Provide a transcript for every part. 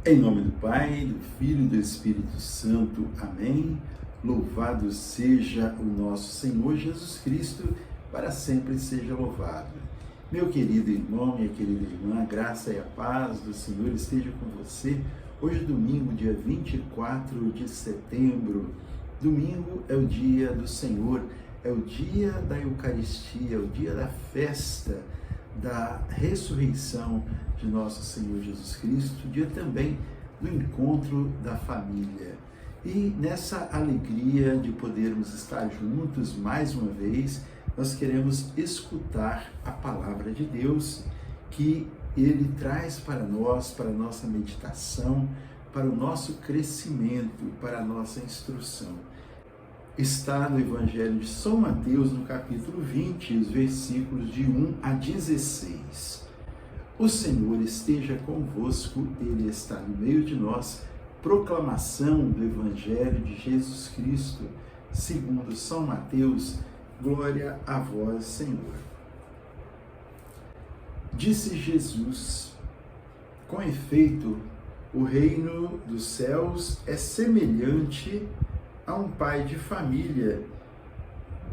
Em nome do Pai, do Filho e do Espírito Santo. Amém. Louvado seja o nosso Senhor Jesus Cristo, para sempre seja louvado. Meu querido irmão, minha querida irmã, a graça e a paz do Senhor esteja com você. Hoje, domingo, dia 24 de setembro. Domingo é o dia do Senhor, é o dia da Eucaristia, é o dia da festa da ressurreição de nosso Senhor Jesus Cristo, dia também do encontro da família. E nessa alegria de podermos estar juntos mais uma vez, nós queremos escutar a palavra de Deus que Ele traz para nós, para a nossa meditação, para o nosso crescimento, para a nossa instrução. Está no Evangelho de São Mateus, no capítulo 20, os versículos de 1 a 16. O Senhor esteja convosco, Ele está no meio de nós. Proclamação do Evangelho de Jesus Cristo, segundo São Mateus. Glória a vós, Senhor. Disse Jesus: com efeito, o reino dos céus é semelhante a um pai de família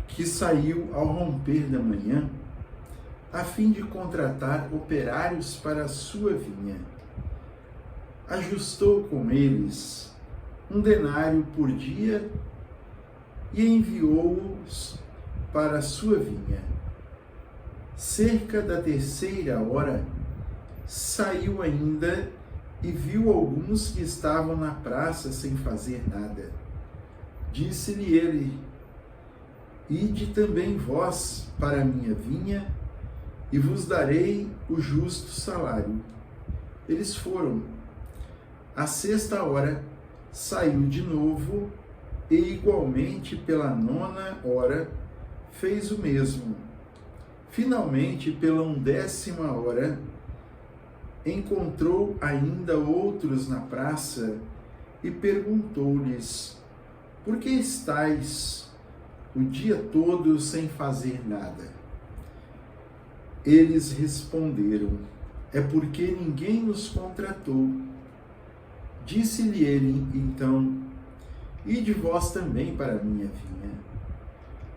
que saiu ao romper da manhã a fim de contratar operários para a sua vinha. Ajustou com eles 1 denário por dia e enviou-os para a sua vinha. Cerca da 3ª hora, saiu ainda e viu alguns que estavam na praça sem fazer nada. Disse-lhe ele: ide também vós para a minha vinha, e vos darei o justo salário. Eles foram. À 6ª hora, saiu de novo, e igualmente pela 9ª hora, fez o mesmo. Finalmente, pela 10ª hora, encontrou ainda outros na praça e perguntou-lhes: por que estáis o dia todo sem fazer nada? Eles responderam: é porque ninguém nos contratou. Disse-lhe ele então: ide vós também para a minha vinha.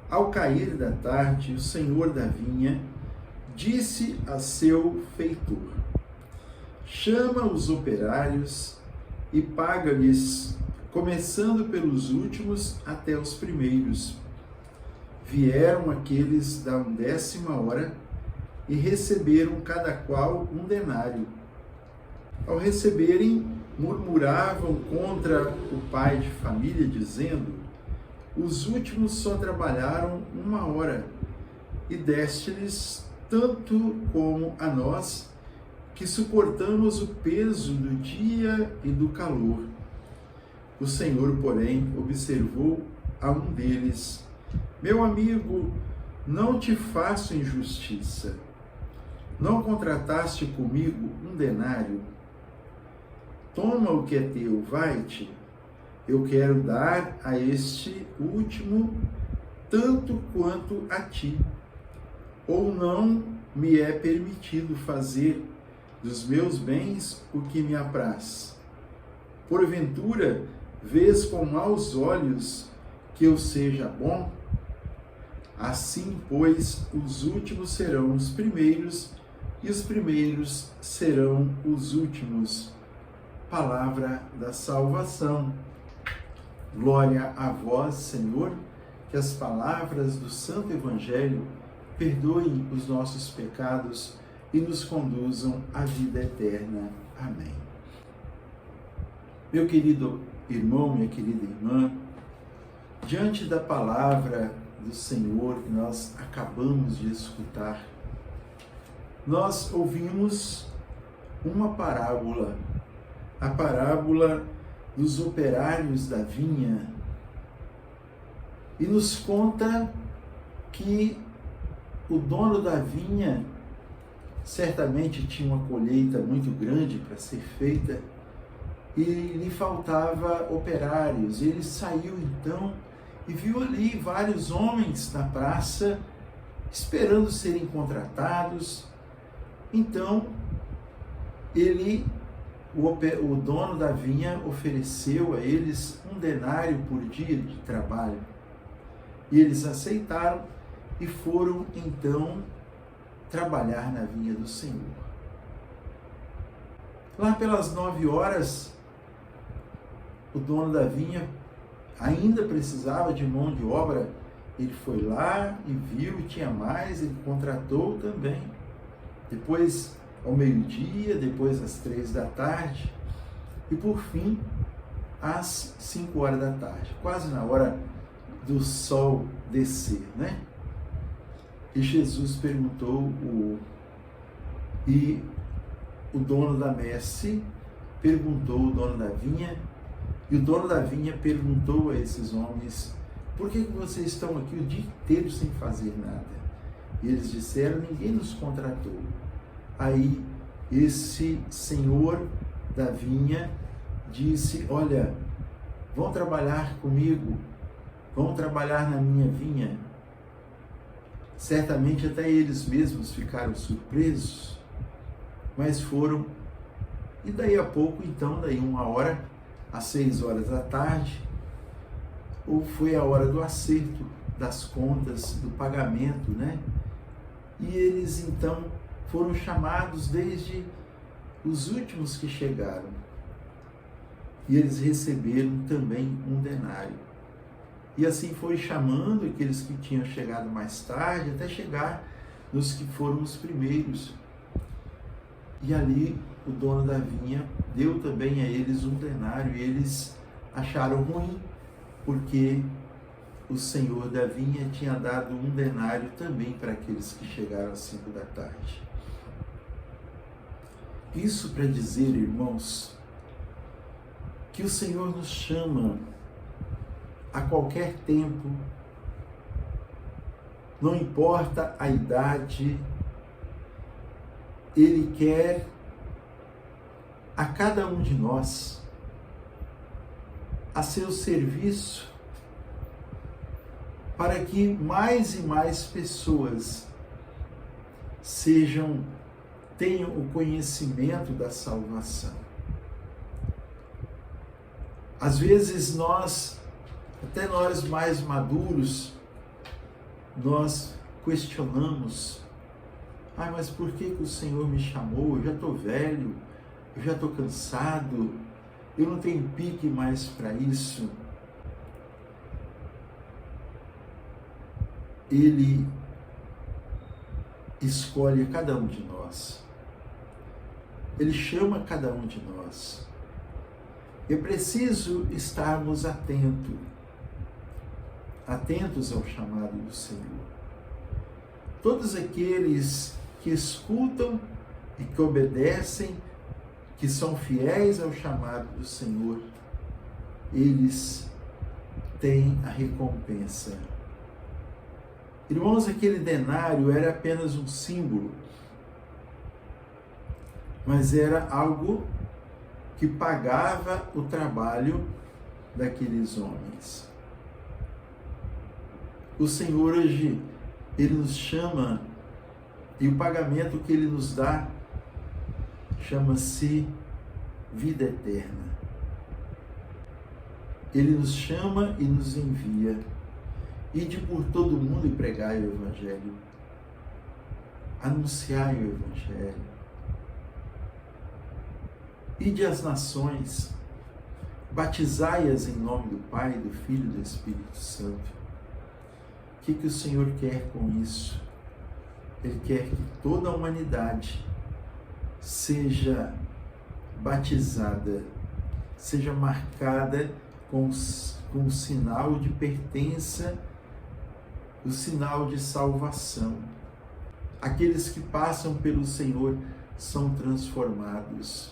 Ao cair da tarde, o senhor da vinha disse a seu feitor: chama os operários e paga-lhes, começando pelos últimos até os primeiros. Vieram aqueles da 10ª hora e receberam cada qual 1 denário. Ao receberem, murmuravam contra o pai de família, dizendo: os últimos só trabalharam 1 hora, e deste-lhes tanto como a nós, que suportamos o peso do dia e do calor. O Senhor, porém, observou a um deles: meu amigo, não te faço injustiça. Não contrataste comigo 1 denário? Toma o que é teu, vai-te. Eu quero dar a este último tanto quanto a ti. Ou não me é permitido fazer dos meus bens o que me apraz? Porventura, vês com maus olhos que eu seja bom? Assim, pois, os últimos serão os primeiros, e os primeiros serão os últimos. Palavra da salvação. Glória a vós, Senhor, que as palavras do Santo Evangelho perdoem os nossos pecados e nos conduzam à vida eterna. Amém. Meu querido irmão, minha querida irmã, diante da palavra do Senhor que nós acabamos de escutar, nós ouvimos uma parábola, a parábola dos operários da vinha, e nos conta que o dono da vinha certamente tinha uma colheita muito grande para ser feita e lhe faltava operários. Ele saiu então e viu ali vários homens na praça esperando serem contratados. Então ele o dono da vinha ofereceu a eles 1 denário por dia de trabalho. E eles aceitaram e foram então trabalhar na vinha do Senhor. Lá pelas 9 horas, o dono da vinha ainda precisava de mão de obra. Ele foi lá e viu e tinha mais, ele contratou também. Depois, ao meio-dia, depois às 3 da tarde e por fim às 5 horas da tarde, quase na hora do sol descer, né? E Jesus perguntou, e o dono da messe perguntou, o dono da vinha, e o dono da vinha perguntou a esses homens: por que vocês estão aqui o dia inteiro sem fazer nada? E eles disseram: ninguém nos contratou. Aí esse senhor da vinha disse: olha, vão trabalhar comigo, vão trabalhar na minha vinha. Certamente até eles mesmos ficaram surpresos, mas foram. E daí a pouco, então, daí 1 hora, às 6 horas da tarde, foi a hora do acerto das contas, do pagamento, né? E eles então foram chamados desde os últimos que chegaram. E eles receberam também 1 denário. E assim foi chamando aqueles que tinham chegado mais tarde, até chegar nos que foram os primeiros. E ali o dono da vinha deu também a eles 1 denário, e eles acharam ruim, porque o senhor da vinha tinha dado 1 denário também para aqueles que chegaram às 5 da tarde. Isso para dizer, irmãos, que o Senhor nos chama a qualquer tempo, não importa a idade, Ele quer a cada um de nós a seu serviço, para que mais e mais pessoas tenham o conhecimento da salvação. Às vezes até nós mais maduros, nós questionamos: mas por que o Senhor me chamou? Eu já estou velho, eu já estou cansado, eu não tenho pique mais para isso. Ele escolhe cada um de nós. Ele chama cada um de nós. É preciso estarmos atentos ao chamado do Senhor. Todos aqueles que escutam e que obedecem, que são fiéis ao chamado do Senhor, eles têm a recompensa. Irmãos, aquele denário era apenas um símbolo, mas era algo que pagava o trabalho daqueles homens. O Senhor hoje, Ele nos chama, e o pagamento que Ele nos dá chama-se vida eterna. Ele nos chama e nos envia. Ide por todo mundo e pregai o Evangelho. Anunciai o Evangelho. Ide às nações, batizai-as em nome do Pai, do Filho e do Espírito Santo. O que o Senhor quer com isso? Ele quer que toda a humanidade seja batizada, seja marcada com o sinal de pertença, o sinal de salvação. Aqueles que passam pelo Senhor são transformados.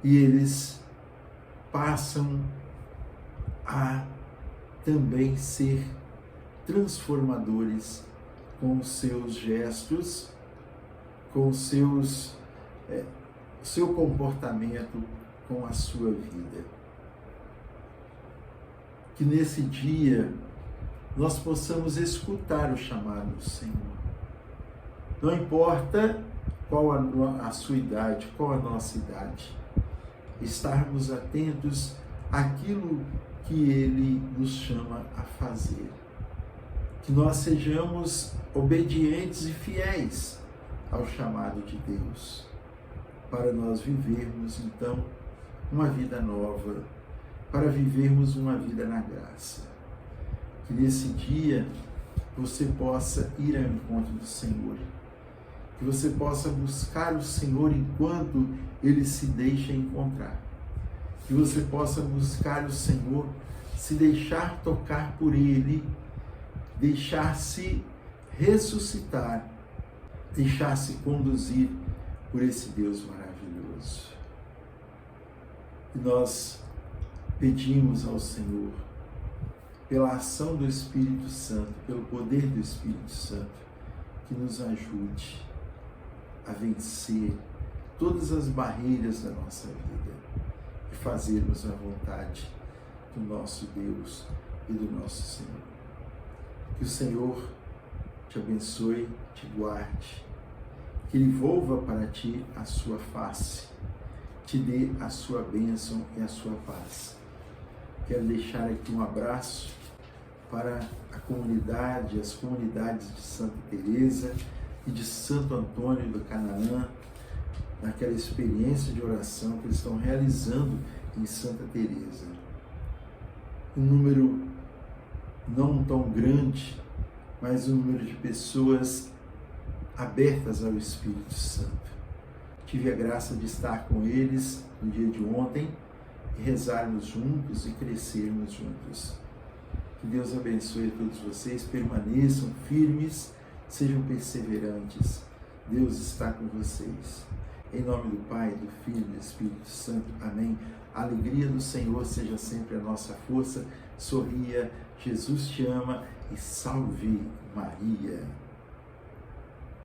E eles passam a também ser transformadores com os seus gestos, com os seu comportamento, com a sua vida. Que nesse dia nós possamos escutar o chamado do Senhor. Não importa qual a sua idade, qual a nossa idade. Estarmos atentos àquilo que Ele nos chama a fazer. Que nós sejamos obedientes e fiéis ao chamado de Deus, para nós vivermos, então, uma vida nova, para vivermos uma vida na graça. Que nesse dia você possa ir ao encontro do Senhor, que você possa buscar o Senhor enquanto Ele se deixa encontrar, que você possa buscar o Senhor, se deixar tocar por Ele, deixar-se ressuscitar, deixar-se conduzir por esse Deus maravilhoso. E nós pedimos ao Senhor, pela ação do Espírito Santo, pelo poder do Espírito Santo, que nos ajude a vencer todas as barreiras da nossa vida e fazermos a vontade do nosso Deus e do nosso Senhor. Que o Senhor te abençoe, te guarde, que Ele volva para ti a sua face, te dê a sua bênção e a sua paz. Quero deixar aqui um abraço para a comunidade, as comunidades de Santa Teresa e de Santo Antônio do Canaã, naquela experiência de oração que eles estão realizando em Santa Teresa. Um número não tão grande, mas um número de pessoas abertas ao Espírito Santo. Tive a graça de estar com eles no dia de ontem e rezarmos juntos e crescermos juntos. Que Deus abençoe a todos vocês, permaneçam firmes, sejam perseverantes. Deus está com vocês. Em nome do Pai, do Filho e do Espírito Santo. Amém. A alegria do Senhor seja sempre a nossa força. Sorria, Jesus te ama e salve Maria.